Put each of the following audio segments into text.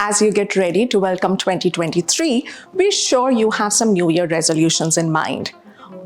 As you get ready to welcome 2023, we're sure you have some New Year resolutions in mind.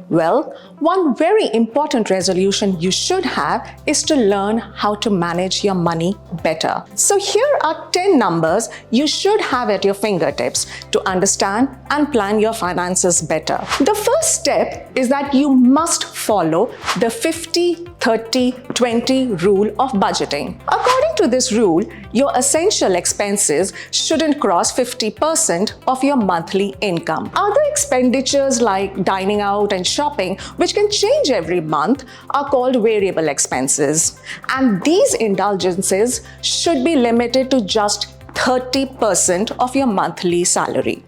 Well, one very important resolution you should have is to learn how to manage your money better. So here are 10 numbers you should have at your fingertips to understand and plan your finances better. The first step is that you must follow the 50-30-20 rule of budgeting. According to this rule, your essential expenses shouldn't cross 50% of your monthly income. Other expenditures like dining out and shopping, which can change every month, are called variable expenses. And these indulgences should be limited to just 30% of your monthly salary.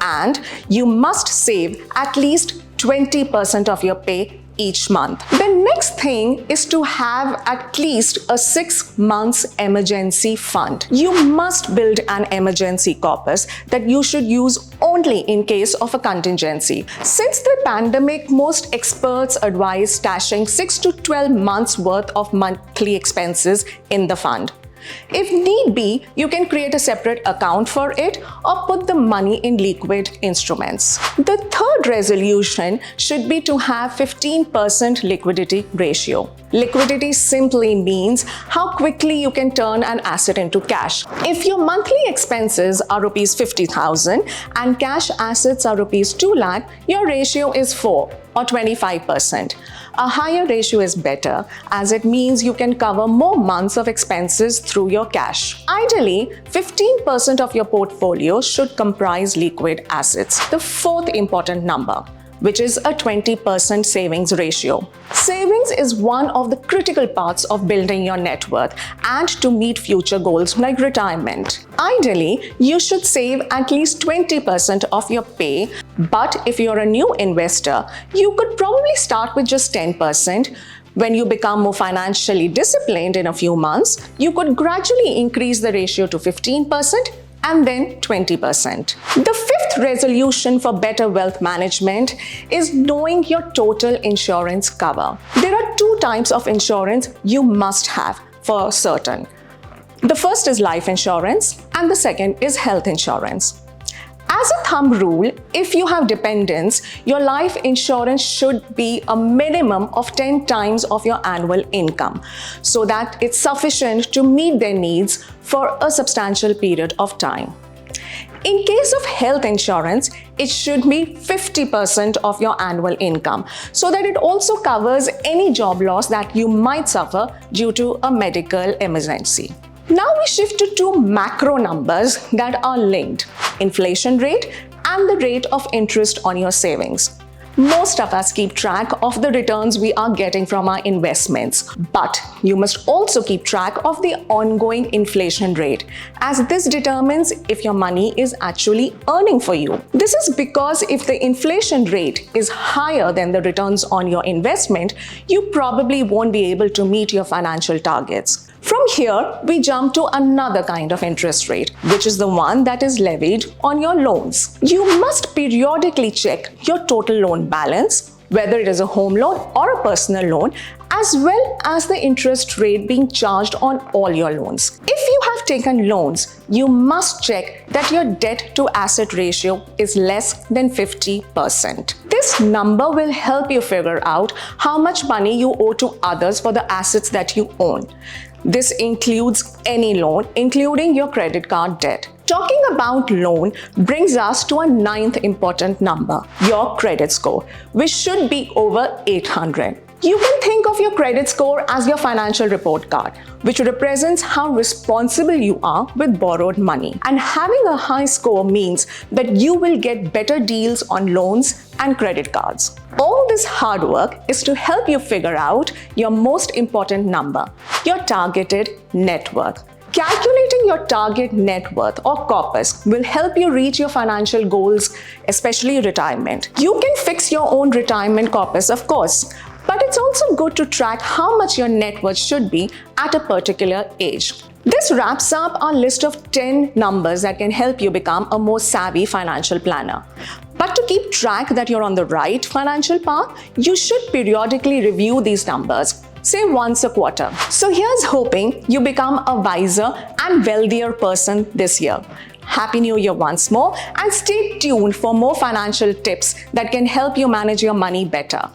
And you must save at least 20% of your pay each month. The next thing is to have at least a 6 months emergency fund. You must build an emergency corpus that you should use only in case of a contingency. Since the pandemic, most experts advise stashing 6 to 12 months worth of monthly expenses in the fund. If need be, you can create a separate account for it or put the money in liquid instruments. The third resolution should be to have 15% liquidity ratio. Liquidity simply means how quickly you can turn an asset into cash. If your monthly expenses are rupees 50,000 and cash assets are rupees 2 lakh, your ratio is 4 or 25%. A higher ratio is better as it means you can cover more months of expenses through your cash. Ideally, 15% of your portfolio should comprise liquid assets. The fourth important number, which is a 20% savings ratio. Savings is one of the critical parts of building your net worth and to meet future goals like retirement. Ideally, you should save at least 20% of your pay, but if you're a new investor, you could probably start with just 10%. When you become more financially disciplined in a few months, you could gradually increase the ratio to 15% and then 20%. The fifth resolution for better wealth management is knowing your total insurance cover. There are 2 types of insurance you must have for certain. The first is life insurance and the second is health insurance. As a thumb rule, if you have dependents, your life insurance should be a minimum of 10 times of your annual income so that it's sufficient to meet their needs for a substantial period of time. In case of health insurance, it should be 50% of your annual income so that it also covers any job loss that you might suffer due to a medical emergency. Now we shift to 2 macro numbers that are linked: inflation rate and the rate of interest on your savings. Most of us keep track of the returns we are getting from our investments, but you must also keep track of the ongoing inflation rate, as this determines if your money is actually earning for you. This is because if the inflation rate is higher than the returns on your investment, you probably won't be able to meet your financial targets. From here, we jump to another kind of interest rate, which is the one that is levied on your loans. You must periodically check your total loan balance, whether it is a home loan or a personal loan, as well as the interest rate being charged on all your loans. If you have taken loans, you must check that your debt to asset ratio is less than 50%. This number will help you figure out how much money you owe to others for the assets that you own. This includes any loan, including your credit card debt. Talking about loan brings us to a 9th important number, your credit score, which should be over 800. You can think of your credit score as your financial report card, which represents how responsible you are with borrowed money. And having a high score means that you will get better deals on loans and credit cards. All this hard work is to help you figure out your most important number, your targeted net worth. Calculating your target net worth or corpus will help you reach your financial goals, especially retirement. You can fix your own retirement corpus, of course, but it's also good to track how much your net worth should be at a particular age. This wraps up our list of 10 numbers that can help you become a more savvy financial planner. But to keep track that you're on the right financial path, you should periodically review these numbers. say once a quarter. So here's hoping you become a wiser and wealthier person this year. Happy New Year once more, and stay tuned for more financial tips that can help you manage your money better.